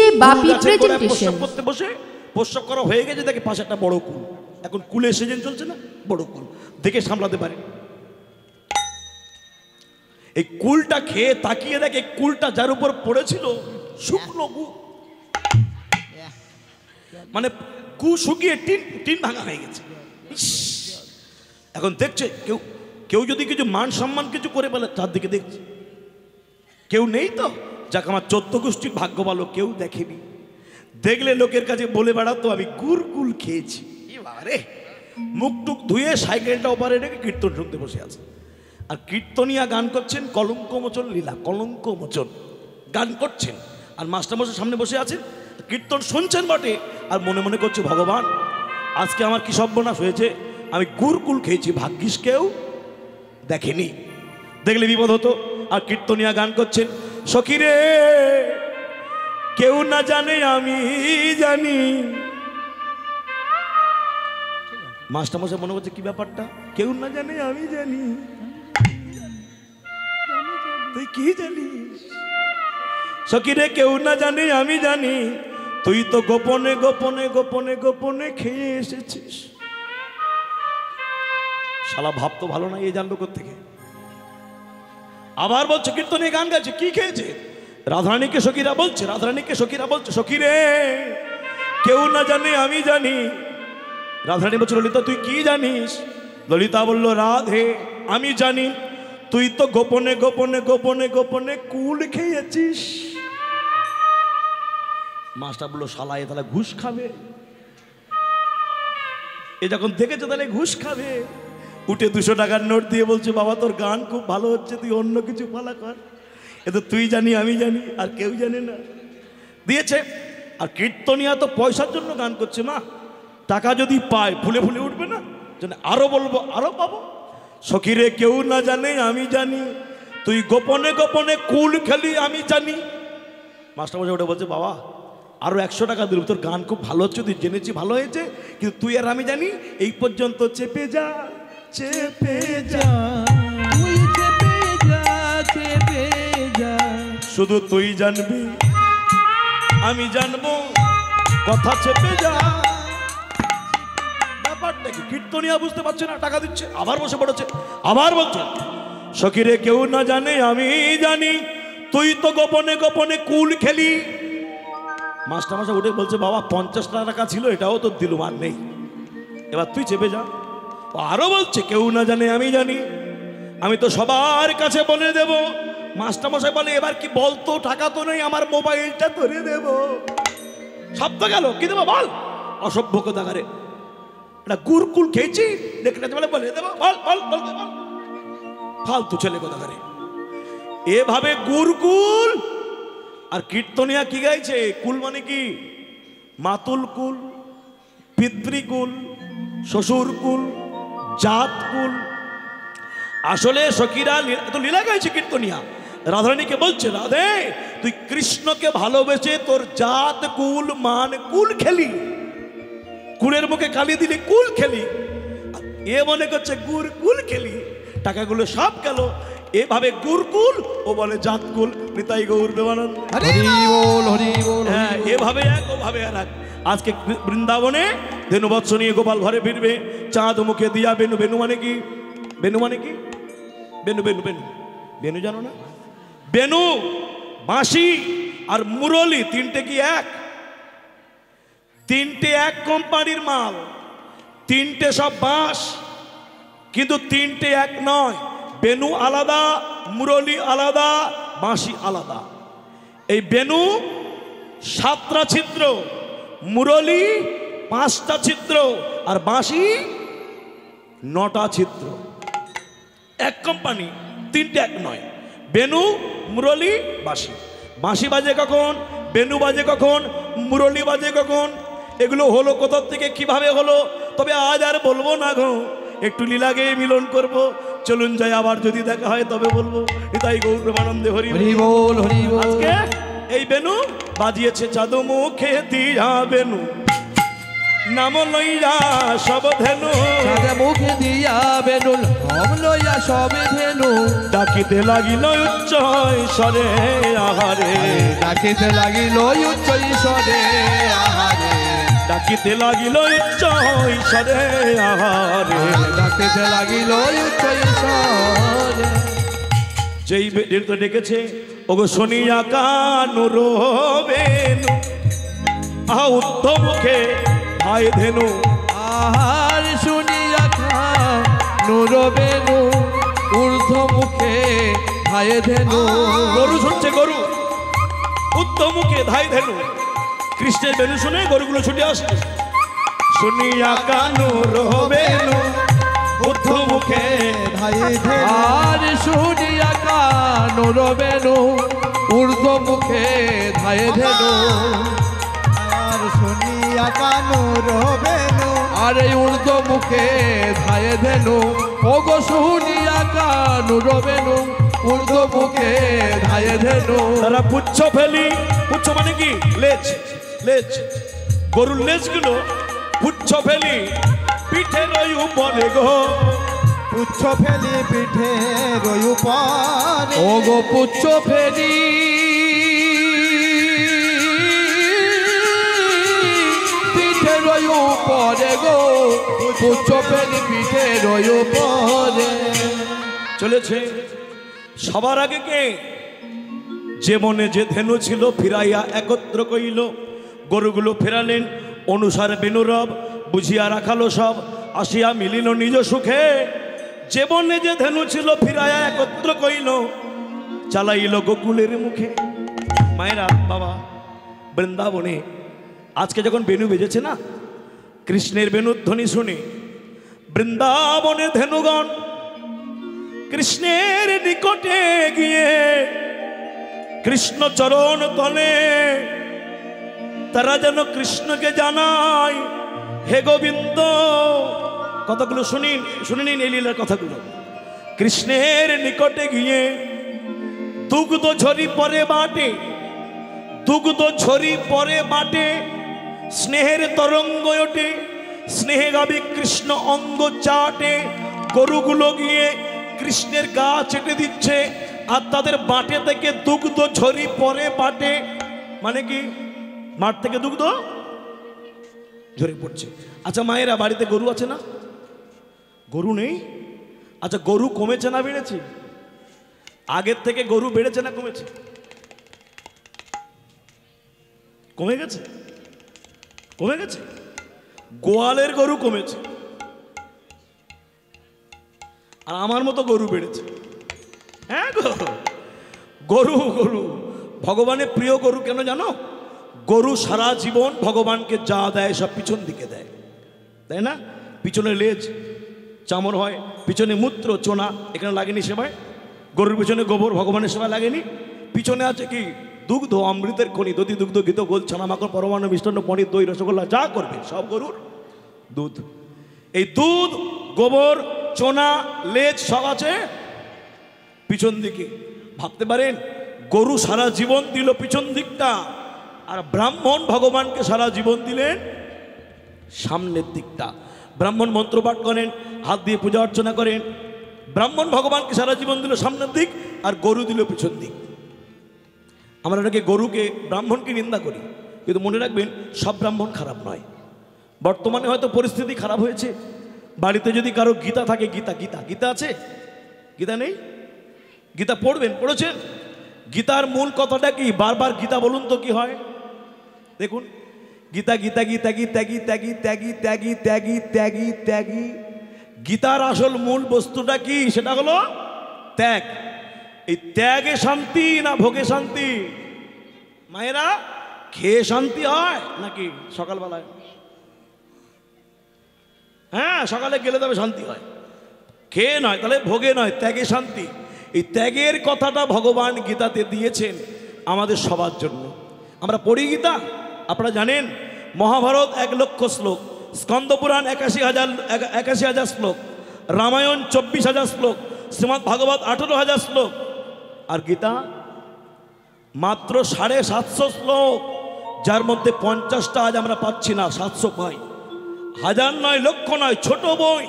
DJ বাপি presentation. করতে বসে প্রস্রাব করা হয়ে গেছে, দেখে পাশে একটা বড় কুল। এখন কুলের সিজন চলছে না, বড় কুল দেখে সামলাতে পারে। এই কুলটা খেয়ে তাকিয়ে দেখে কুলটা যার উপর পড়েছিল শুকনো গু, মানে গু শুকিয়ে টিন টিন ভাঙা হয়ে গেছে। এখন দেখছে কেউ কেউ যদি কিছু মান সম্মান কিছু করে বলে, চারদিকে দেখছে কেউ নেই, তো যাক আমার 14 গোষ্ঠীর ভাগ্য ভালো, কেউ দেখেনি। দেখলে লোকের কাছে বলে বেড়াতো আমি গুড় কুল খেয়েছি। এবারে মুখ টুক ধুয়ে সাইকেলটা ওপারে রেখে কীর্তন শুনতে বসে আছে। আর কীর্তনিয়া গান করছেন কলঙ্ক মোচন লীলা, কলঙ্ক মোচন গান করছেন। আর মাস্টারমশাই সামনে বসে আছেন, কীর্তন শুনছেন বটে, আর মনে মনে করছে ভগবান আজকে আমার কি সর্বনাশ হয়েছে, আমি গুড় কুল খেয়েছি, ভাগ্যিস কেউ দেখেনি, দেখলে বিপদ হতো। আর কীর্তনিয়া গান করছেন, সখীরে কেউ না জানে আমি জানি। মাস্টারমশাই মনে করছে কি ব্যাপারটা, কেউ না জানে আমি জানি, তুই কি জানিস? সখীরে কেউ না জানে আমি জানি, তুই তো গোপনে গোপনে গোপনে গোপনে খেয়ে এসেছিস। শালা ভাব তো ভালো না, এই জানলো কোত্থেকে? আবার বলছে কীর্তনে গান গাইছে, কি খেয়েছে? রাধারানীকে সখীরা বলছে, রাধারানীকে সখীরা বলছে, সখীরে কেউ না জানে আমি জানি। রাধারানী বলছে ললিতা তুই কি জানিস? ললিতা বলল রাধে আমি জানি, তুই তো গোপনে গোপনে গোপনে গোপনে কুল খেয়েছিস। মাস্টার বললো শালা এ তাহলে ঘুষ খাবে, এ যখন দেখেছে তাহলে ঘুষ খাবে। উঠে 200 টাকার নোট দিয়ে বলছে বাবা তোর গান খুব ভালো হচ্ছে, তুই অন্য কিছু পালা কর, এ তো তুই জানি আমি জানি আর কেউ জানে না। দিয়েছে। আর কীর্তনিয়া তো পয়সার জন্য গান করছে, মা টাকা যদি পায় ফুলে ফুলে উঠবে না, যেন আরো বলবো আরো পাবো। সখীরে কেউ না জানে আমি জানি, তুই গোপনে গোপনে কুল খেলি আমি জানি। মাস্টারমশাই ওটা বলছে বাবা আরো 100 টাকা দিল, তোর গান খুব ভালো হচ্ছে, তুই জেনেছি ভালো হয়েছে, কিন্তু তুই আর আমি জানি এই পর্যন্ত চেপে যা চেপে যা, তুই চেপে যা চেপে যা, শুধু তুই জানবি আমি জানবো, কথা চেপে যা। ব্যাপারটা কি? কীর্তনিয়া বুঝতে পারছে না, টাকা দিচ্ছে, আবার বসে পড়েছে, আবার বলছে সখীরে কেউ না জানে আমি জানি, তুই তো গোপনে গোপনে কুল খেলি। মাস্টারমশাই উঠে বলছে বাবা 50 টাকা ছিল, এটাও তো দিলুম আর নেই, এবার তুই চেপে যা। আরো বলছে কেউ না জানে আমি জানি, আমি তো সবার কাছে বলে দেব। মাস্টারমশাই বলে এবার কি বলতো, টাকা তো নেই, আমার মোবাইলটা ধরে দেব। সব তো গেল, কি দেবো বল? অসভ্য কোথাকারে, এটা গুরকুল খেয়েছি দেখে বলে দেবো, বল বল বল বল, ফালতু ছেলে কোথাকারে। এভাবে গুরকুল। আর কীর্তনিয়া কি গাইছে? কুল মানে কি? মাতুল কুল, পিতৃকুল, শ্বশুর কুল, জাত কুল। আসলে সখীরা তো লীলা গাইছে কীর্তনিয়া। রাধারানীকে বলছে রাধে তুই কৃষ্ণকে ভালোবেসে তোর জাত কুল মান কুল খেলি, কুলের মুখে কালি দিলি কুল খেলি, এ মনে করছে গুড় কুল খেলি, টাকাগুলো সব গেল। এভাবে গুরকুল ও বলে জাতকুল। নিতাই গৌর দেবানন্দ। হ্যাঁ, এভাবে এক ওভাবে আর এক। আজকে বৃন্দাবনে ধেনুবৎস নিয়ে গোপাল ঘরে ফিরবে, চাঁদ মুখে দিয়া বেনু। বেনু মানে কি? বেনু মানে কি? বেনু বেনু বেনু বেনু জানো না? বেনু, বাঁশি আর মুরলি তিনটে কি এক? তিনটে এক কোম্পানির মাল, তিনটে সব বাঁশ, কিন্তু তিনটে এক নয়। বেনু আলাদা, মুরলি আলাদা, বাঁশি আলাদা। এই বেনু 7টা ছিদ্র, মুরলি 5টা ছিদ্র, আর বাঁশি 9টা ছিদ্র। এক কোম্পানি, তিনটে এক নয়। বেনু, মুরলি, বাঁশি। বাঁশি বাজে কখন, বেনু বাজে কখন, মুরলি বাজে কখন, এগুলো হলো কোথা থেকে কিভাবে হলো, তবে আজ আর বলবো না গো, একটু লীলাগে মিলন করব। চলুন যাই, আবার যদি দেখা হয় তবে বলবো। তাই গৌর প্রেমানন্দে হরি বল হরি বল। আজকে এই বেনু বাজিয়েছে চাঁদ মুখে দিয়া বেনু, নাম লইয়া সব ধেনু সাদে মুখে দিয়া বেনুল হম লইয়া সবে ধেনু ডাকিতে লাগিল উচ্চ স্বরে আহারে ডাকিতে লাগিল উচ্চ ঈশ্বরে আহারে ডাকিতে লাগিল উচ্চ স্বরে আহারে ডাকিতে লাগিল উচ্চ ঈশ্বরে। যেই তো ডেকেছে ওগো শুনিয়া কানু রোবেনু আহা উত্তম মুখে ভাই ধেনু আহার শুনিয়া কানু রোবেনু ঊর্ধ্ব মুখে ভাই ধেনু। গরু শুনছে গরু উত্তম মুখে ধাই ধেনু কৃষ্ণের বেনু শুনে গরুগুলো ছুটে আসছে শুনিয়া কানু রোবেনু উত্তম মুখে ভাই ধেনু আর শুনিয়া কানু রোবেনু ঊর্ধ্ব মুখে ধাই ধেনু। আর শুনিয়া কানু রোবেনু আর এই ঊর্ধ্ব মুখে ধাই ধেনু ওগো শুনিয়া কানু রোবেনু ঊর্ধ্ব মুখে ধাই ধেনু। তারা পুচ্ছ ফেলি পুচ্ছ মানে কি লেজ লেজ গরুর লেজগুলো পুচ্ছ ফেলি পিঠে রই উপরে গো পুচ্ছ ফেলি পিঠে রয়ু পারে ওগো পুচ্ছ ফেরি পিঠে রয়ু পরে গো পুচ্ছ ফেরি পিঠে রয়ু পরে। চলেছে সবার আগে কে যে মনে যে ধেনু ছিল ফিরাইয়া একত্র কইল গরুগুলো ফেরালেন অনুসারে বেনুরব বুঝিয়া রাখালো সব আসিয়া মিলিল নিজ সুখে যে মনে যে ধেনু ছিল ফিরাইয়া একত্র কইল চালাইল গোকুলের মুখে। মায়েরা বাবা বৃন্দাবনে আজকে যখন বেনু বেজেছে না কৃষ্ণের বেনুর ধ্বনি শুনে বৃন্দাবনে ধেনুগণ কৃষ্ণের নিকটে গিয়ে কৃষ্ণ চরণ তলে তারা যেন কৃষ্ণকে জানায় হে গোবিন্দ কথাগুলো শুনে নিন এই লীলার কথাগুলো। কৃষ্ণের নিকটে গিয়ে দুগ্ধ ঝরি পরে বাটে দুগ্ধ ঝরি পরে বাটে স্নেহের তরঙ্গ ওঠে স্নেহে গাবি কৃষ্ণ অঙ্গ চাটে গরুগুলো গিয়ে কৃষ্ণের গা চেটে দিচ্ছে আর তাদের বাটে থেকে দুগ্ধ ঝরি পরে বাটে মানে কি মাঠ থেকে দুগ্ধ ঝরে পড়ছে। আচ্ছা মায়েরা বাড়িতে গরু আছে না গরু নেই আচ্ছা গরু কমেছে না বেড়েছে আগের থেকে গরু বেড়েছে না কমেছে কমে গেছে কমে গেছে গোয়ালের গরু কমেছে আর আমার মতো গরু বেড়েছে। হ্যাঁ গরু গরু ভগবানের প্রিয় গরু কেন জানো গরু সারা জীবন ভগবানকে যা দেয় সব পিছন দিকে দেয় তাই না পিছনে লেজ চামড় হয় পিছনে মূত্র চোনা এখানে লাগেনি সেবায় গরুর পিছনে গোবর ভগবানের সেবায় লাগেনি পিছনে আছে কি দুগ্ধ অমৃতের খনি দধি দুগ্ধ ঘিত গোল ছানা মাখন পরমাণু মিষ্টান্ন পনির দই রসগোল্লা যা করবে সব গরুর দুধ এই দুধ গোবর চোনা লেজ সব আছে পিছন দিকে ভাবতে পারেন গরু সারা জীবন দিল পিছন দিকটা আর ব্রাহ্মণ ভগবানকে সারা জীবন দিলেন সামনের দিকটা ব্রাহ্মণ মন্ত্রপাঠ করেন হাত দিয়ে পূজা অর্চনা করেন ব্রাহ্মণ ভগবানকে সারা জীবন দিল সামনের দিক আর গরু দিল পিছন দিক। আমরা এটাকে গরুকে ব্রাহ্মণকে নিন্দা করি কিন্তু মনে রাখবেন সব ব্রাহ্মণ খারাপ নয় বর্তমানে হয়তো পরিস্থিতি খারাপ হয়েছে বাড়িতে যদি কারো গীতা থাকে গীতা গীতা গীতা আছে গীতা নেই গীতা পড়বেন পড়েছেন গীতার মূল কথাটা কি বারবার গীতা বলুন তো কি হয় দেখুন গীতা গীতা গীতা গীতা গীতা গীতা গীতা গীতা গীতা গীতা গী গীতার আসল মূল বস্তুটা কি সেটা হলো ত্যাগ এই ত্যাগে শান্তি না ভোগে শান্তি মায়েরা খেয়ে শান্তি হয় নাকি সকালবেলায় হ্যাঁ সকালে গেলে তবে শান্তি হয় খেয়ে নয় তাহলে ভোগে নয় ত্যাগে শান্তি এই ত্যাগের কথাটা ভগবান গীতাতে দিয়েছেন আমাদের সবার জন্য আমরা পড়ি গীতা আপনারা জানেন মহাভারত 1,00,000 শ্লোক স্কন্দপুরাণ 81,000 শ্লোক রামায়ণ 24,000 শ্লোক শ্রীমদ্ ভাগবত 18,000 শ্লোক আর গীতা মাত্র 750 শ্লোক যার মধ্যে 50টা আজ আমরা পাচ্ছি না 700 পাই হাজার নয়, লক্ষ নয়, ছোট বই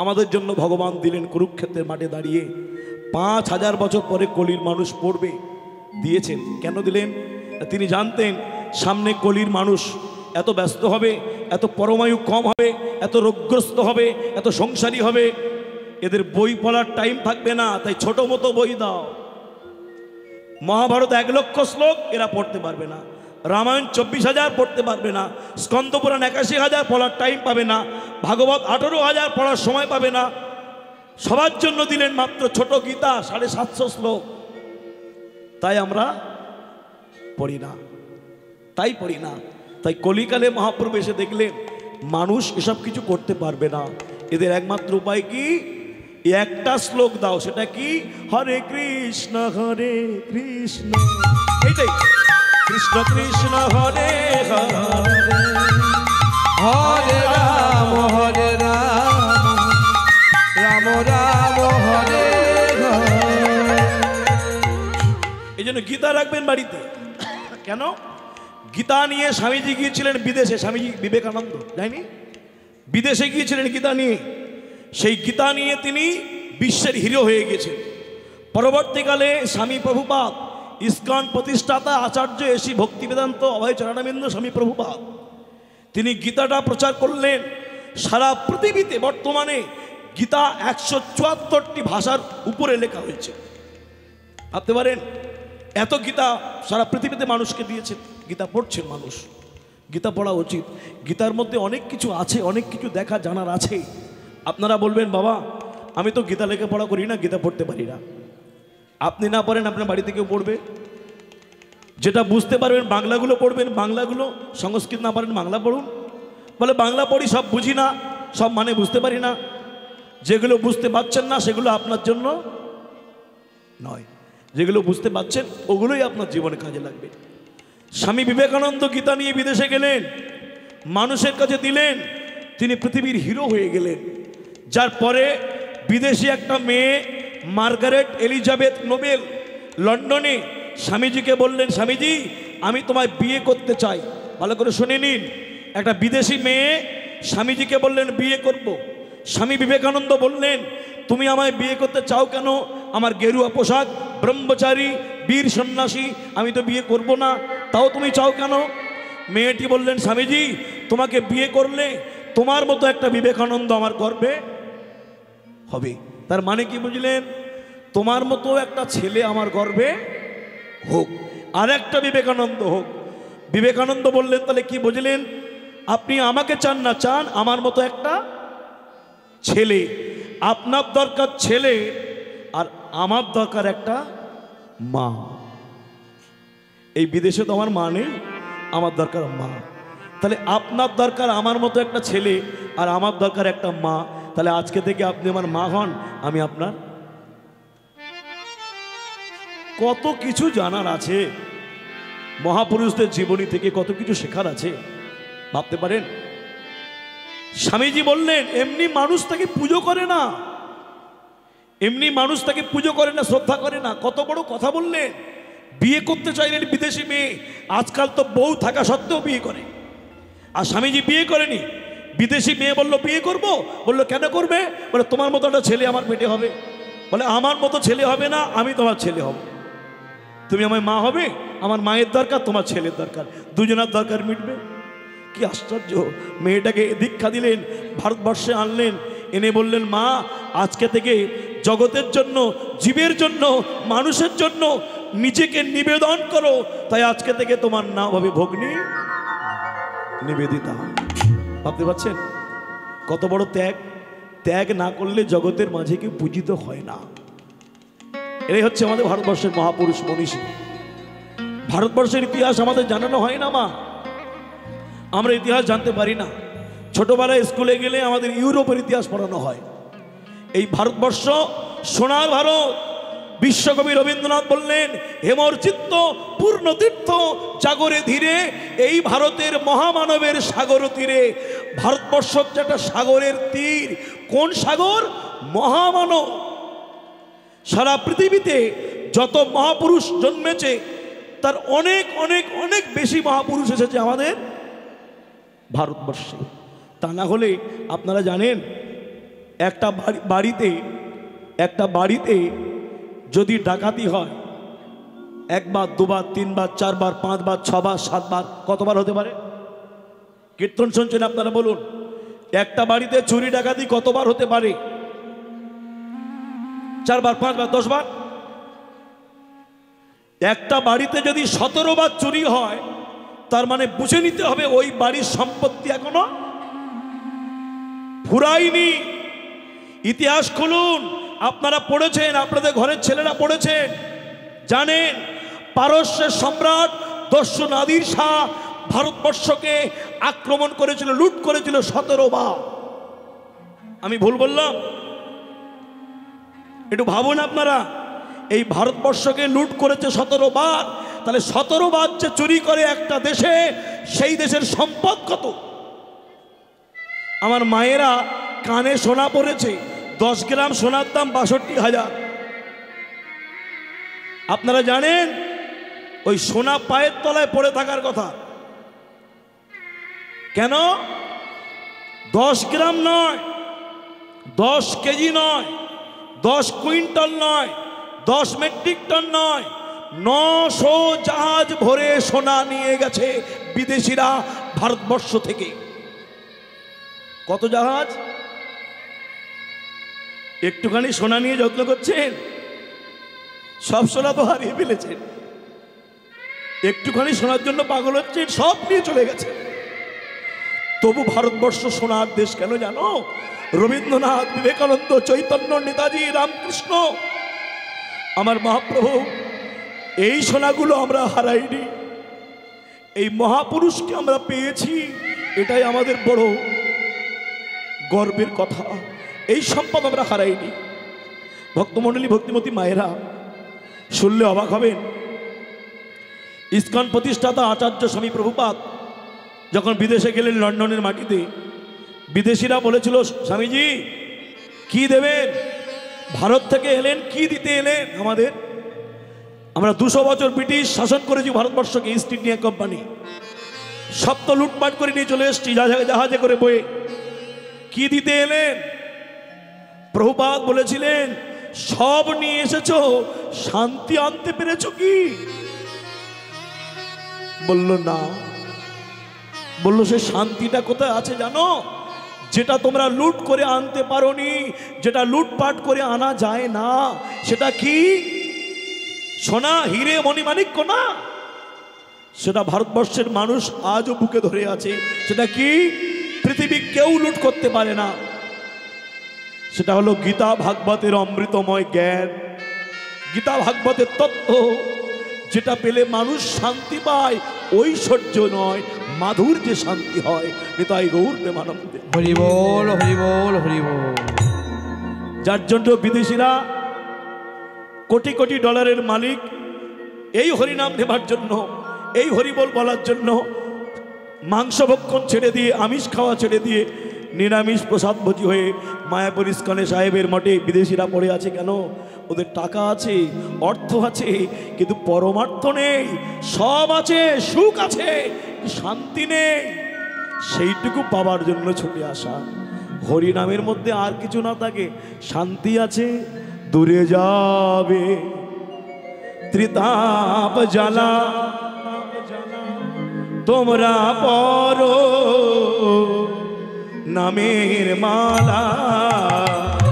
আমাদের জন্য ভগবান দিলেন কুরুক্ষেত্রের মাঠে দাঁড়িয়ে। 5000 বছর পরে কলির মানুষ পড়বে, দিয়েছেন। কেন দিলেন? তিনি জানতেন সামনে কলির মানুষ এত ব্যস্ত হবে, এত পরমায়ু কম হবে, এত রোগগ্রস্ত হবে, এত সংসারী হবে, এদের বই পড়ার টাইম থাকবে না, তাই ছোট মতো বই দাও। মহাভারত 1 লক্ষ শ্লোক এরা পড়তে পারবে না, রামায়ণ 24,000 পড়তে পারবে না, স্কন্দপুরাণ 81,000 পড়ার টাইম পাবে না, ভাগবত 18,000 পড়ার সময় পাবে না। সবার জন্য দিলেন মাত্র ছোট গীতা 750 শ্লোক। তাই আমরা পড়ি না, তাই কলিকালে মহাপ্রভু এসে দেখলেন মানুষ এসব কিছু করতে পারবে না, এদের একমাত্র উপায় কি? একটা শ্লোক দাও। সেটা কি? হরে কৃষ্ণ এইটাই, কৃষ্ণ কৃষ্ণ হরে হরে, হরে রাম রাম রাম হরে হরে। এই জন্য গীতা রাখবেন বাড়িতে। কেন? গীতা নিয়ে স্বামীজি গিয়েছিলেন বিদেশে, স্বামীজি বিবেকানন্দ যায়নি, বিদেশে গিয়েছিলেন গীতা নিয়ে। সেই গীতা নিয়ে তিনি বিশ্বের হিরো হয়ে গেছেন। পরবর্তীকালে স্বামী প্রভুপাদ, ইস্কন প্রতিষ্ঠাতা আচার্য এসি ভক্তিবেদান্ত অভয় চরণাবিন্দ স্বামী প্রভুপাদ, তিনি গীতাটা প্রচার করলেন সারা পৃথিবীতে। বর্তমানে গীতা 174টি ভাষার উপরে লেখা হয়েছে। ভাবতে পারেন এত গীতা সারা পৃথিবীতে মানুষকে দিয়েছে, গীতা পড়ছেন মানুষ। গীতা পড়া উচিত। গীতার মধ্যে অনেক কিছু আছে, অনেক কিছু দেখা জানার আছে। আপনারা বলবেন বাবা আমি তো গীতা লেখাপড়া করি না, গীতা পড়তে পারি না। আপনি না পড়েন, আপনার বাড়ি থেকেও পড়বে। যেটা বুঝতে পারবেন বাংলাগুলো পড়বেন, বাংলাগুলো। সংস্কৃত না পারেন বাংলা পড়ুন। বলে বাংলা পড়ি সব বুঝি না, সব মানে বুঝতে পারি না। যেগুলো বুঝতে পারছেন না সেগুলো আপনার জন্য নয়, যেগুলো বুঝতে পারছেন ওগুলোই আপনার জীবনে কাজে লাগবে। স্বামী বিবেকানন্দ গীতা নিয়ে বিদেশে গেলেন, মানুষের কাছে দিলেন, তিনি পৃথিবীর হিরো হয়ে গেলেন। যার পরে বিদেশি একটা মেয়ে মার্গারেট এলিজাবেথ নোবেল লন্ডনে স্বামীজিকে বললেন, স্বামীজি আমি তোমায় বিয়ে করতে চাই। ভালো করে শুনে নিন, একটা বিদেশি মেয়ে স্বামীজিকে বললেন বিয়ে করব। স্বামী বিবেকানন্দ বললেন তুমি আমায় বিয়ে করতে চাও কেন? আমার গেরুয়া পোশাক, ব্রহ্মচারী, বীর সন্ন্যাসী, আমি তো বিয়ে করব না, তাও তুমি চাও কেন? মেয়েটি বললেন স্বামীজি তোমাকে বিয়ে করলে তোমার মতো একটা বিবেকানন্দ আমার গর্বে হবে। তার মানে কি বুঝলেন? তোমার মতো একটা ছেলে আমার গর্বে হোক, আর একটা বিবেকানন্দ হোক। বিবেকানন্দ বললেন তাহলে কি বুঝলেন? আপনি আমাকে চান না, চান আমার মতো একটা ছেলে। আপনার দরকার ছেলে, আর আমার দরকার একটা মা। এই বিদেশে তো আমার মা নেই, আমার দরকার মা। তাহলে আপনার দরকার আমার মতো একটা ছেলে, আর আমার দরকার একটা মা। তাহলে আজকে থেকে আপনি আমার মা হন, আমি আপনার। কত কিছু জানার আছে, মহাপুরুষদের জীবনী থেকে কত কিছু শেখার আছে, ভাবতে পারেন। স্বামীজি বললেন এমনি মানুষ তাকে পুজো করে না, এমনি মানুষ তাকে পুজো করে না, শ্রদ্ধা করে না। কত বড় কথা বললেন। বিয়ে করতে চাইলেন বিদেশি মেয়ে। আজকাল তো বউ থাকা সত্ত্বেও বিয়ে করে, আর স্বামীজি বিয়ে করেনি। বিদেশি মেয়ে বলল বিয়ে করব, বললো কেন করবে? বলে তোমার মতো একটা ছেলে আমার পেটে হবে। বলে আমার মতো ছেলে হবে না, আমি তোমার ছেলে হব। তুমি আমার মা হবে, আমার মায়ের দরকার, তোমার ছেলের দরকার, দুজনের দরকার মিটবে। কি আশ্চর্য! মেয়েটাকে দীক্ষা দিলেন, ভারতবর্ষে আনলেন, এনে বললেন মা আজকে থেকে জগতের জন্য, জীবের জন্য, মানুষের জন্য নিজেকে নিবেদন করো। তাই আজকে থেকে তোমার নাম হবে ভগ্নী নিবেদিতা। ভাবতে পারছেন কত বড় ত্যাগ? ত্যাগ না করলে জগতের মাঝে কেউ পূজিত হয় না। এটাই হচ্ছে আমাদের ভারতবর্ষের মহাপুরুষ মনীষী। ভারতবর্ষের ইতিহাস আমাদের জানানো হয় না মা, আমরা ইতিহাস জানতে পারি না। ছোটবেলায় স্কুলে গেলে আমাদের ইউরোপের ইতিহাস পড়ানো হয়। এই ভারতবর্ষ সোনার ভারত। বিশ্বকবি রবীন্দ্রনাথ বললেন হেমর চিত্ত পূর্ণ তীর্থ জাগরে ধীরে, এই ভারতের মহামানবের সাগর তীরে। ভারতবর্ষ একটা সাগরের তীর। কোন সাগর? মহামানব। সারা পৃথিবীতে যত মহাপুরুষ জন্মেছে তার অনেক অনেক অনেক বেশি মহাপুরুষ এসেছে আমাদের ভারতবর্ষে। তা না হলে আপনারা জানেন একটা বাড়িতে যদি ডাকাতি হয় একবার, দুবার, তিনবার, চারবার, পাঁচবার, ছবার, সাতবার, কতবার হতে পারে? কীর্তন শুনছেন আপনারা, বলুন একটা বাড়িতে চুরি ডাকাতি কতবার হতে পারে? 4 বার, 5 বার, 10 বার? একটা বাড়িতে যদি 17 বার চুরি হয় তার মানে বুঝে নিতে হবে ওই বাড়ির সম্পত্তি এখনো ফুরায়নি। ইতিহাস খুলুন, আপনারা পড়েছেন, আপনাদের ঘরের ছেলেরা পড়েছেন, জানেন পারস্যের সম্রাট দস্যু নাদির শাহ ভারতবর্ষকে আক্রমণ করেছিল, লুট করেছিল 17 বার। আমি ভুল বললাম? একটু ভাবুন আপনারা, এই ভারতবর্ষকে লুট করেছে 17 বার, তাহলে 17 বার যে চুরি করে একটা দেশে, সেই দেশের সম্পদ কত? আমার মায়েরা কানে সোনা পড়েছে, 10 গ্রাম সোনার দাম 62,000। আপনারা জানেন ওই সোনা পায়ের তলায় পড়ে থাকার কথা। কেন? 10 গ্রাম নয়, 10 কেজি নয়, 10 কুইন্টাল নয়, 10 মেট্রিক টন নয়, 900 জাহাজ ভরে সোনা নিয়ে গেছে বিদেশিরা ভারতবর্ষ থেকে। কত জাহাজ? একটুখানি সোনা নিয়ে যত্ন করছেন, সব সোনা তো হারিয়ে ফেলেছেন। একটুখানি সোনার জন্য পাগল হচ্ছেন, সব নিয়ে চলে গেছে। তবু ভারতবর্ষ সোনার দেশ কেন জানো? রবীন্দ্রনাথ, বিবেকানন্দ, চৈতন্য, নেতাজি, রামকৃষ্ণ, আমার মহাপ্রভু, এই সোনাগুলো আমরা হারাইনি, এই মহাপুরুষকে আমরা পেয়েছি, এটাই আমাদের বড় গর্বের কথা। এই সম্পদ আমরা হারাইনি। ভক্তমণ্ডলী, ভক্তিমতী মায়েরা, শুনলে অবাক হবেন, ইস্কন প্রতিষ্ঠাতা আচার্য স্বামী প্রভুপাদ যখন বিদেশে গেলেন লন্ডনের মাটিতে, বিদেশিরা বলেছিল, স্বামীজি কি দেবেন? ভারত থেকে এলেন, কি দিতে এলেন আমাদের? আমরা 200 বছর ব্রিটিশ শাসন করেছি ভারতবর্ষকে, ইস্ট ইন্ডিয়া কোম্পানি, সব তো লুটপাট করে নিয়ে চলে এসেছি জাহাজে করে বয়ে, কি দিতে এলেন? প্রভুপাদ বলেছিলেন, সব নিয়ে এসেছো, শান্তি আনতে পেরেছো কি? বলল না। বলল, সে শান্তিটা কোথায় আছে জানো? যেটা তোমরা লুট করে আনতে পারোনি, যেটা লুটপাট করে আনা যায় না, সেটা কি? সোনা, হিরে, মণিমাণিক্য না, সেটা ভারতবর্ষের মানুষ আজও বুকে ধরে আছে। সেটা কি? পৃথিবী কেউ লুট করতে পারে না। সেটা হলো গীতা ভাগবতের অমৃতময় জ্ঞান, গীতা ভাগবতের তত্ত্ব, যেটা পেলে মানুষ শান্তি পায়, ঐশ্বর্য নয়, মাধুর্যে শান্তি হয়। নিতাই গৌর প্রেমানন্দে। হরি বল, হরি বল, হরি বল। যার জন্য বিদেশিরা কোটি কোটি ডলারের মালিক এই হরিনাম নেবার জন্য, এই হরিবল বলার জন্য মাংস ভক্ষণ ছেড়ে দিয়ে, আমিষ খাওয়া ছেড়ে দিয়ে নিরামিষ প্রসাদভোজী হয়ে মায়াপুর ইস্কনে সাহেবের মঠে বিদেশিরা পড়ে আছে। কেন? ওদের টাকা আছে, অর্থ আছে, কিন্তু পরমার্থ নেই। সব আছে, সুখ আছে, শান্তি নেই। সেইটুকু পাবার জন্য ছুটে আসা। হরিনামের মধ্যে আর কিছু না থাকে, শান্তি আছে, দূরে যাবে ত্রিতাপ জ্বালা, তোমরা পরো নামের মালা,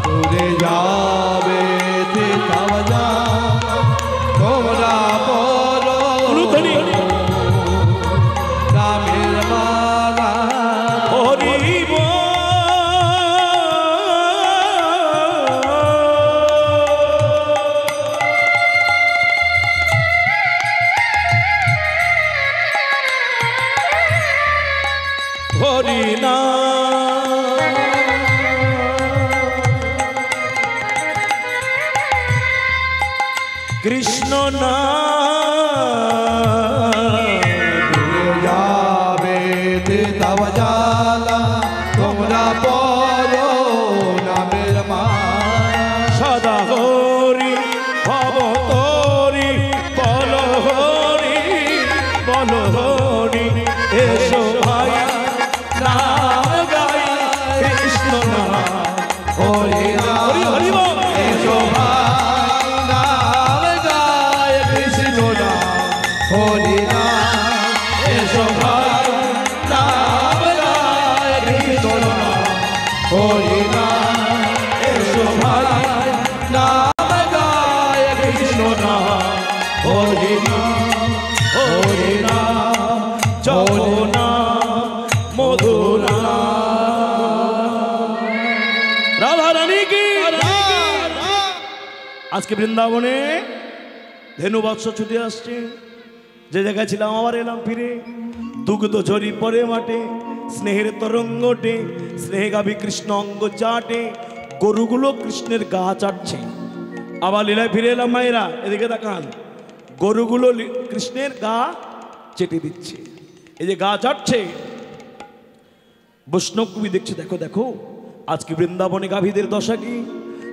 দূরে যাবে ত্রিতাপ জ্বালা, তোমরা পরো নামের মালা। হরি বল। হরি নাম কৃষ্ণ নাম, যাবে ত্রিতাপ জ্বালা, তোমরা পরো নামের মালা। সদা হরি ভব তোরি, বল হরি, বল হরি, এসো ভাই নাম গাই, আজকে বৃন্দাবনে ধেনু বৎস ছুটে আসছে, যে জায়গায় ছিলাম আবার এলাম ফিরে। দুগ্ধ ঝরি পরে মাঠে, স্নেহের তরঙ্গটে, স্নেহে গাভী কৃষ্ণ অঙ্গ চাটে, গরুগুলো কৃষ্ণের গা চাটছে। আবার লীলায় ফিরে এলাম মায়েরা, এদিকে দেখান, গরুগুলো কৃষ্ণের গা চেটে দিচ্ছে। এই যে গা চাটছে, বৈষ্ণব কবি দেখছে, দেখো দেখো আজকে বৃন্দাবনে গাভীদের দশা কি,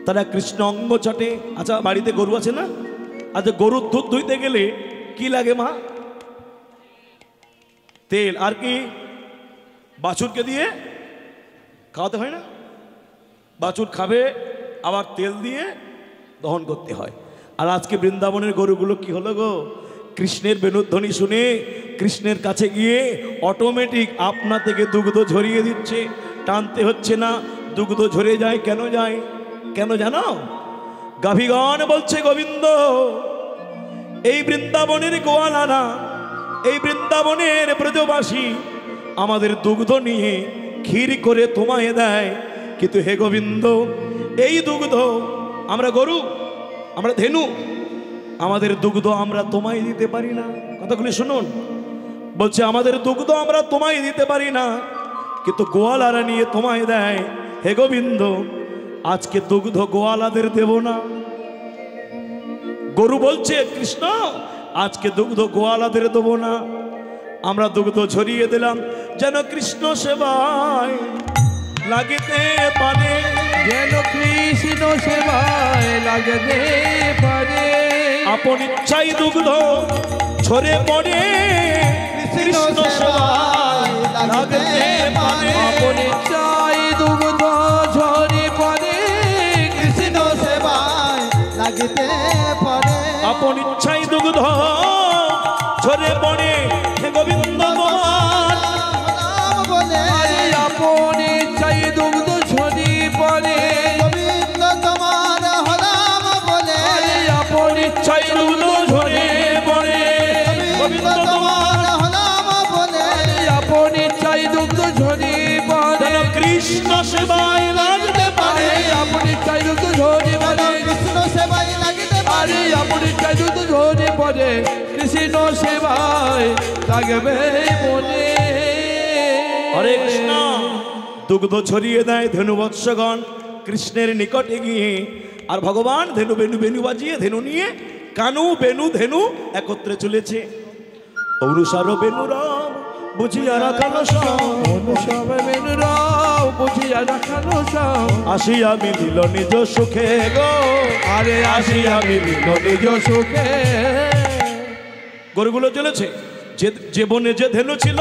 তারা কৃষ্ণ অঙ্গ চাটে। আচ্ছা বাড়িতে গরু আছে না? আচ্ছা গরুর দুধ ধুইতে গেলে কি লাগে মা? তেল। আর কি? বাছুরকে দিয়ে খাওয়াতে হয় না? বাছুর খাবে, আবার তেল দিয়ে দহন করতে হয়। আর আজকে বৃন্দাবনের গরুগুলো কি হলো গো, কৃষ্ণের বেণুধ্বনি শুনে কৃষ্ণের কাছে গিয়ে অটোমেটিক আপনা থেকে দুগ্ধ ঝরিয়ে দিচ্ছে, টানতে হচ্ছে না, দুগ্ধ ঝরে যায়। কেন যায়? কেন জানো? গাভীগণ বলছে গোবিন্দ, এই বৃন্দাবনের গোয়ালারা, এই বৃন্দাবনের ব্রজবাসী আমাদের দুগ্ধ নিয়ে ক্ষীর করে তোমায় দেয়, কিন্তু হে গোবিন্দ এই দুগ্ধ, আমরা গরু, আমরা ধেনু, আমাদের দুগ্ধ আমরা তোমায় দিতে পারি না। কথাগুলি শুনুন, বলছে আমাদের দুগ্ধ আমরা তোমায় দিতে পারি না, কিন্তু গোয়ালারা নিয়ে তোমায় দেয়। হে গোবিন্দ আজকে দুগ্ধ গোয়ালাদের দেব না। গরু বলছে কৃষ্ণ আজকে দুগ্ধ গোয়ালাদের দেবো না, আমরা দুগ্ধ ছড়িয়ে দিলাম যেন কৃষ্ণ সেবায় লাগিতে পারে, যেন কৃষ্ণ সেবায় লাগতে পারে। আপন ইচ্ছাই দুগ্ধ ঝরে পড়ে কৃষ্ণ সেবায় লাগতে পারে। আপন ইচ্ছায় দুগ্ধ ঝরে পড়ে কৃষ্ণ সেবায় লাগিতে পারে। আপন ইচ্ছাই দুগ্ধ ঝরে পড়ে হে গোবিন্দ তোমার নাম বলে, আরে আপন ইচ্ছায় দুগ্ধ ঝরে পড়ে, গোবিন্দ তোমার হলাম বলে, আরে আপন ইচ্ছাই দুগ্ধ ঝরে পড়ে গোবিন্দ তোমার হলাম বলে, আপন ইচ্ছায় দুগ্ধ ঝরে পড়ে যেন কৃষ্ণ সেবায় লাগতে পারে। আপন ইচ্ছায় দুগ্ধ ঝরে পড়ে, কৃষ্ণ সেবায় লাগিতে পারে। আরে আপন ইচ্ছায় দুগ্ধ ঝরে পড়ে কৃষ্ণ সেবায় লাগবে মনে। হরে কৃষ্ণ। দুগ্ধ ছড়িয়ে দেয় ধেনুবৎসগণ কৃষ্ণের নিকটে গিয়ে, আর ভগবান ধেনু বেনু বেনু বাজিয়ে ধেনু নিয়ে কানু বেনু ধেনু একত্রে চলেছে। অনুসার বেনুরাম বুঝিয়া রাখালো সব, সব মেনুরাও বুঝিয়া রাখানো সব, আসিয়া মিলিল নিজ সুখে গো, আরে আসিয়া মিলিল নিজ সুখে। গরুগুলো চলেছে, যে বনে যে ধেনু ছিল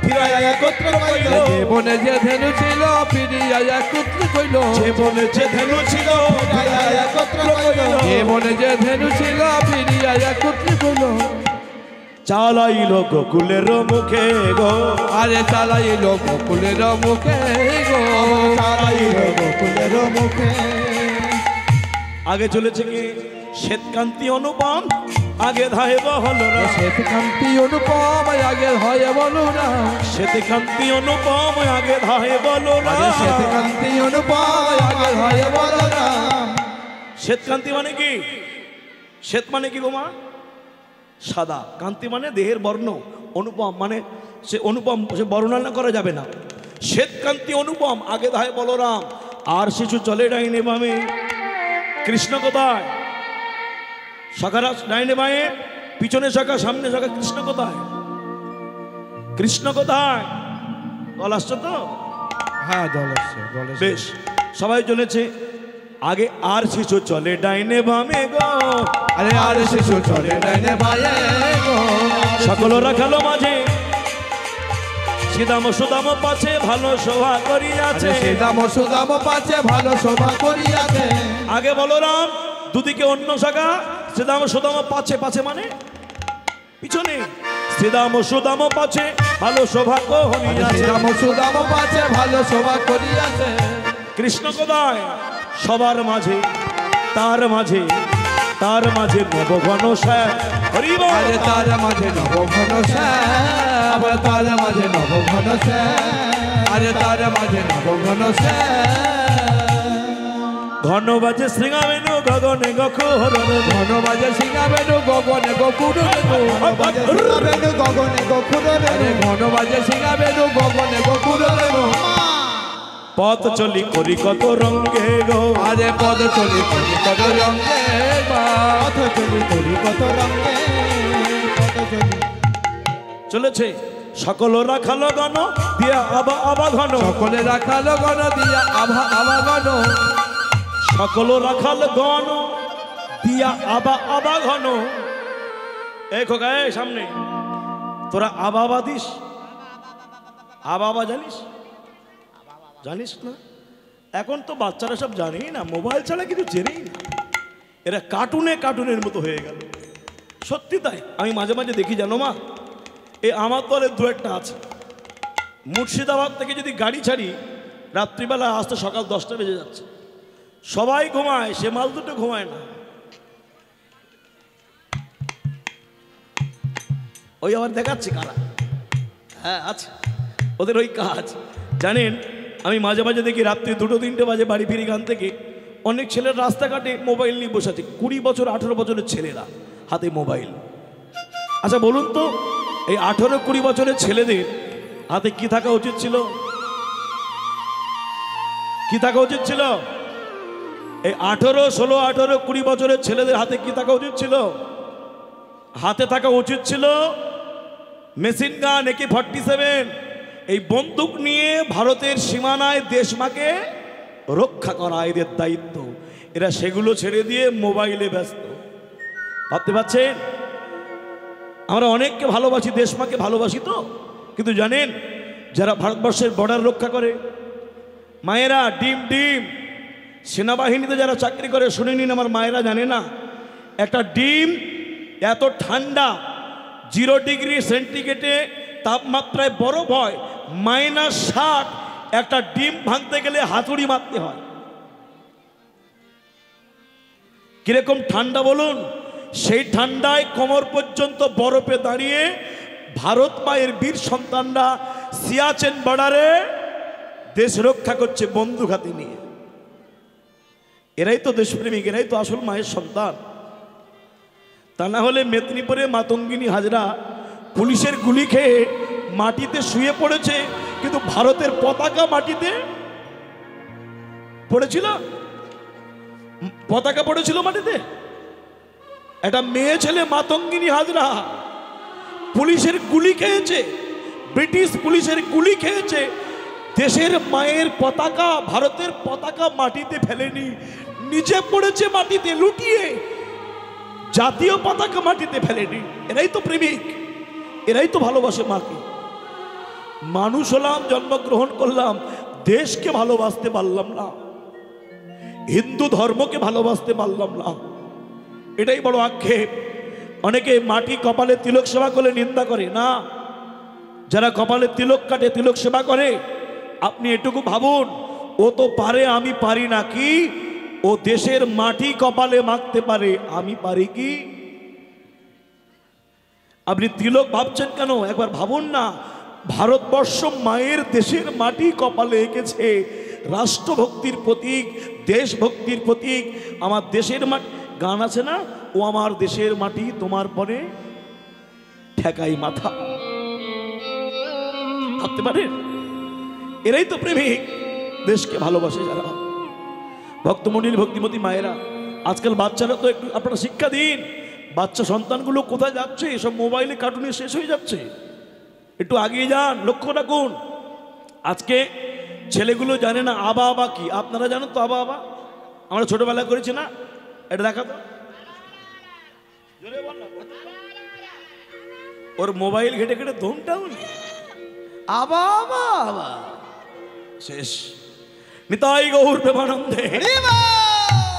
ফিরাইয়া একত্র কইল, জীবনে যে ধেনু ছিল ফিরিয়া একত্র কইল, যে বনে যে ধেনু ছিল ফিরাইয়া একত্র কইল, জীবনে যে ধেনু ছিল ফিরিয়া একত্র কইল। চালাইল গোকুলের মুখে গো, আরে চালাইল গোকুলের মুখে গো, চালাইল গোকুলের মুখে। আগে চলেছে কি শ্বেতকান্তি অনুপম, আগে ধায়ে বহল রাম, শ্বেতকান্তি অনুপম আগে হয় বলো না, শ্বেতকান্তি অনুপম আগে ধায়ে বলো আরে রাম। শ্বেতকান্তি অনুপম আগে হয় বলো না। শ্বেতকান্তি মানে কি? শ্বেত মানে কি গোমা? সাদা। কান্তি মানে দেহের বর্ণ। অনুপম মানে সে অনুপম, সে বর্ণনা করা যাবে না। শ্বেতকান্তি অনুপম আগে ধায়ে বলরাম, আর শিশু চলে ডাইনে বামে। কৃষ্ণ কোথায়? শাখারা ডাইনে বাঁয়ে, পিছনে শাখা সামনে শাখা। কৃষ্ণ কোথায়? কৃষ্ণ কোথায়? জল আসছে তো? হ্যাঁ জল আসছে, জল আসছে। বেশ, সবাই চলেছে। আগে আর শিশু চলে ডাইনে বামে গো, আরে আর শিশু চলে ডাইনে বায়ে গো, সকল রাখালো মাঝে, সিদাম সুদাম পাছে ভালো শোভা করিয়াছে। আরে শ্রীদাম সুদাম পাচ্ছে ভালো শোভা করিয়াছে। আগে বলরাম, দুদিকে অন্য শাখা, শ্রীদাম সুদাম পাছে, পাছে মানে পিছনে, শ্রীদাম সুদাম পাছে ভালো শোভা করিয়াছে। শ্রীদাম সুদাম পাচ্ছে ভালো শোভা করিয়াছে। কৃষ্ণ কোথায়? সবার মাঝে, তার মাঝে, তার মাঝে নবঘন শ্যাম। হরি বল। আরে তার মাঝে নবঘন শ্যাম, তার মাঝে নবঘন শ্যাম, আরে তার মাঝে নবঘন শ্যাম। ঘন বাজে শৃঙ্গাবেনু গগনে গকুর ঘন বাজে সিঙ্গাবেনু গগনে গকুর রেণু বাজে সিঙ্গাবেনু গগনে গকুর রেণু ঘন বাজে সিঙ্গাবেনু গগনে গকুর রেণু পথ চলি করি কত রঙ্গে গো আরে পদ চলি করি কত রঙে মা পথ চলি করি কত রঙে পথ চলি চলেছে সকল রাখালো গণ দিয়া আবা আবা ঘন সকলে রাখালো গণ দিয়া আভা আভা গণ সকল রাখাল গণ দিয়া আবা আবা ঘন এই খোকা এই সামনে তোরা আবা আবা দিস আবা আবা জানিস জানিস না এখন তো বাচ্চারা সব জানেই না মোবাইল ছাড়া কিছু চেনেই না এরা কার্টুনের মতো হয়ে গেল সত্যি তাই আমি মাঝে মাঝে দেখি জানো মা এই আমার দলে দু একটা আছে মুর্শিদাবাদ থেকে যদি গাড়ি ছাড়ি রাত্রিবেলা আসতে সকাল 10টা বেজে যাচ্ছে সবাই ঘুমায় সে মাল দুটো ঘুমায় না ওই আবার দেখাচ্ছি কারা হ্যাঁ আছে ওদের ওই কাজ জানেন আমি মাঝে মাঝে দেখি রাত্রি 2-3টে বাজে বাড়ি ফিরি গান থেকে অনেক ছেলের রাস্তাঘাটে মোবাইল নিয়ে বসে আছে 20 বছর 18 বছরের ছেলেরা হাতে মোবাইল আচ্ছা বলুন তো এই 18-20 বছরের ছেলেদের হাতে কি থাকা উচিত ছিল কি থাকা উচিত ছিল এই 18-16-18-20 বছরের ছেলেদের হাতে কি থাকা উচিত ছিল হাতে থাকা উচিত ছিল মেশিন গান AK-47 এই বন্দুক নিয়ে ভারতের সীমানায় দেশমাকে রক্ষা করা এদের দায়িত্ব এরা সেগুলো ছেড়ে দিয়ে মোবাইলে ব্যস্ত ভাবতে পারছেন আমরা অনেককে ভালোবাসি দেশমাকে ভালোবাসি তো কিন্তু জানেন যারা ভারতবর্ষের বর্ডার রক্ষা করে মায়েরা ডিম সেনাবাহিনীতে যারা চাকরি করে শুনে নিন আমার মায়েরা জানে না একটা ডিম এত ঠান্ডা 0 ডিগ্রি সেন্টিগ্রেডে তাপমাত্রায় বরফ হয় -60 একটা ডিম ভাঙতে গেলে হাতুড়ি মারতে হয় কিরকম ঠান্ডা বলুন সেই ঠান্ডায় কোমর পর্যন্ত বরফে দাঁড়িয়ে ভারত মায়ের বীর সন্তানরা সিয়াচেন বর্ডারে দেশ রক্ষা করছে বন্দুক হাতে নিয়ে এরাই তো দেশপ্রেমিক এরাই তো আসল মায়ের সন্তান তা না হলে মেদিনীপুরে মাতঙ্গিনী হাজরা পুলিশের গুলি খেয়ে মাটিতে শুয়ে পড়েছে কিন্তু ভারতের পতাকা মাটিতে পড়েছিল পতাকা পড়েছিল মাটিতে একটা মেয়ে ছেলে মাতঙ্গিনী হাজরা পুলিশের গুলি খেয়েছে ব্রিটিশ পুলিশের গুলি খেয়েছে দেশের মায়ের পতাকা ভারতের পতাকা মাটিতে ফেলেনি নিচে পড়েছে মাটিতে লুটিয়ে জাতীয় পতাকা মাটিতে ফেলেনি এরাই তো প্রেমিক এরাই তো ভালোবাসে মাকে মানুষ হলাম জন্মগ্রহণ করলাম দেশকে ভালোবাসতে পারলাম না হিন্দু ধর্মকে ভালোবাসতে পারলাম না এটাই বড় আক্ষেপ অনেকে মাটি কপালে তিলক সেবা করলে নিন্দা করে না যারা কপালে তিলক কাটে তিলক সেবা করে আপনি এটুকু ভাবুন ও তো পারে আমি পারি না কি ও দেশের মাটি কপালে মাখতে পারে আমি পারি কি আপনি তিলক ভাবছেন কেন একবার ভাবুন না ভারতবর্ষ মায়ের দেশের মাটি কপালে এঁকেছে রাষ্ট্রভক্তির প্রতীক দেশভক্তির প্রতীক আমার দেশের মাটি গান আছে না ও আমার দেশের মাটি তোমার পরে ঠেকাই মাথা ভাবতে পারেন এরাই তো প্রেমিক দেশকে ভালোবাসে যারা ভক্তমন্ডলী ভক্তিমতী মায়েরা আজকাল বাচ্চারা তো একটু আপনারা শিক্ষা দিন বাচ্চা সন্তানগুলো কোথায় যাচ্ছে এসব মোবাইলে কার্টুনে শেষ হয়ে যাচ্ছে একটু আগিয়ে যান লক্ষ্য রাখুন আজকে ছেলেগুলো জানে না আবা আবা কি আপনারা জানেন তো আবা আবা আমরা ছোটবেলা করেছি না এটা দেখা তো ওর মোবাইল ঘেটে ঘেটে দমটাও নেই আবা আবা আবা শেষ নিতাই গৌর প্রেমানন্দে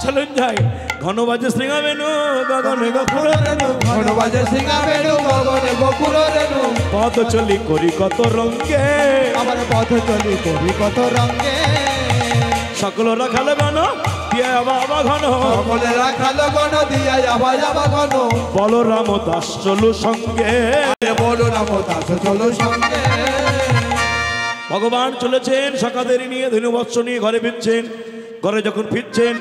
চলুন যাই ঘন বাজে শৃঙ্গাবেনু গগনে গকুল রেণু ঘন বাজে সিঙ্গাবেনু গগনে গকুল রেণু পথ চলি করি কত রঙ্গে আমার পথ চলি করি কত রঙে সকল রাখাল গণ দিয়া বাবা ঘন সকলে রাখালো গণ দিয়া আভা আভা গণ বলরাম দাস চলু সঙ্গে বলো রাম দাস চলো সঙ্গে ভগবান চলেছেন সকাদের নিয়ে ধনুবৎস নিয়ে ঘরে ফিরছেন ঘরে যখন ফিরছেন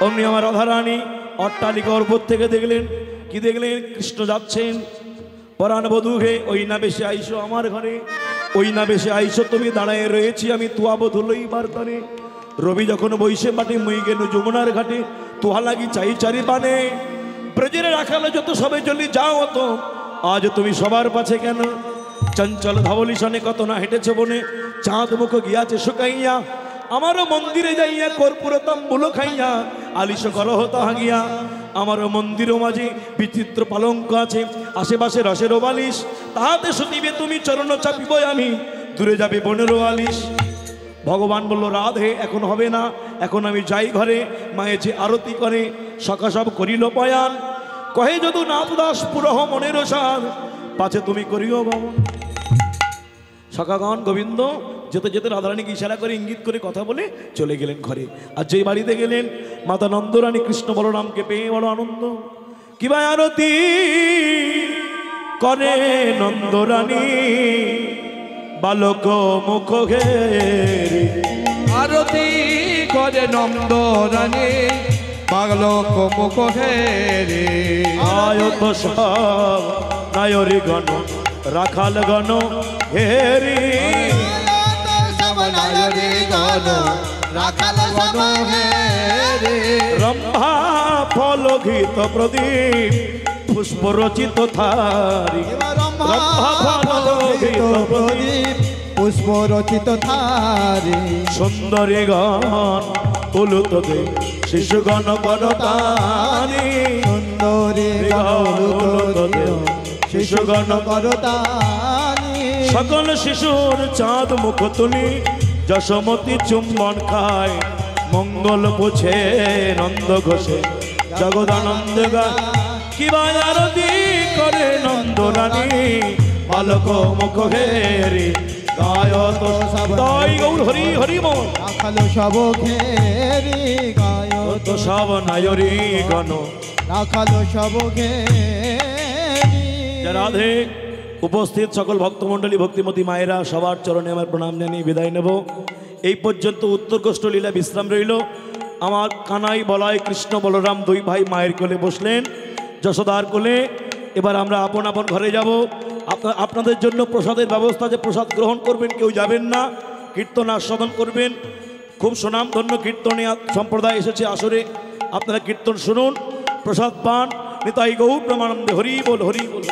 অমনি আমার রাধারানী অট্টালিকার উপর থেকে দেখলেন, কি দেখলেন? কৃষ্ণ যাচ্ছেন। পরাণ বধূ হে, ওই না বেশে আইসো আমার ঘরে, ওই না বেশে আইসো তুমি, দাঁড়ায় রয়েছি আমি তুয়া বধূ লইবার তরে। রবি যখন বইসে বাটে মুই গেল যমুনার ঘাটে, তুহা লাগি চাই চারি পানে। ব্রজের রাখালে যত সবে চলি যাও তো, আজ তুমি সবার পাছে কেন? চঞ্চল ধবলি সনে কত না হেঁটেছে বনে, চাঁদ মুখ গিয়াছে শুকাইয়া। আমারও মন্দিরে যাইয়া কর্পূর তাম্বুল খাইয়া, আলিশ করহ তাহা গিয়া। আমারও মন্দিরও মাঝে বিচিত্র পালঙ্ক আছে, আশেপাশে রসেরও বালিশ। তাহাতে শুনিবে তুমি চরণ চাপিব আমি, দূরে যাবে বনেরও আলিশ। ভগবান বলল, রাধে এখন হবে না, এখন আমি যাই ঘরে। মায়ে যে আরতি করে সখা সব করিল পয়ান। কহে যদু নাথ দাস পুরহ মনের সাধ, পাছে তুমি করিও ভবন। সখাগণ গোবিন্দ যেতে যেতে রাধারানীকে ইশারা করে ইঙ্গিত করে কথা বলে চলে গেলেন ঘরে। আর যেই বাড়িতে গেলেন মাতা নন্দরানী কৃষ্ণ বলরামকে পেয়ে বড় আনন্দ। কিবা আরতি করে নন্দরানী, বালক মুখ ঘেরে। আরতি করে নন্দরানী, বালক মুখ ঘেরে। আয়ত সব নায়রি গণ, রাখাল গণ ঘেরি। রম্ভা ফল ঘিত প্রদীপ, পুষ্প রচিত থারি। রম্ভা ফল ঘিত প্রদীপ, পুষ্প রচিত থারি। সুন্দরী গণ উলুত দে, শিশুগণ করতানি। সুন্দরী উলুত দে, শিশুগণ করতানি। সকল শিশুর চাঁদ মুখ তুলি, যশোমতি চুম্বন খায়। মঙ্গল পুছে নন্দ ঘোষে, জগদানন্দ গায়। কিবা আরতি করে নন্দরানী, বালক মুখ ঘেরি। গায়ত তাই গৌর হরি হরি বল। রাখালো সব ঘেরি, গায়ত সব নায়রি গণ। রাখালো সব ঘেরি। রাধে উপস্থিত সকল ভক্তমণ্ডলী, ভক্তিমতী মায়েরা, সবার চরণে আমার প্রণাম জানিয়ে বিদায় নেব। এই পর্যন্ত উত্তরকষ্ট লীলা বিশ্রাম রইল। আমার কানাই বলাই কৃষ্ণ বলরাম দুই ভাই মায়ের কোলে বসলেন, যশোদার কোলে। এবার আমরা আপন আপন ঘরে যাব। আপনাদের জন্য প্রসাদের ব্যবস্থা, যে প্রসাদ গ্রহণ করবেন, কেউ যাবেন না, কীর্তন আস্বাদন করবেন। খুব সুনামধন্য কীর্তনে সম্প্রদায় এসেছে আসরে, আপনারা কীর্তন শুনুন, প্রসাদ পান। নিতাই গৌর প্রেমানন্দে হরি বল হরি বল।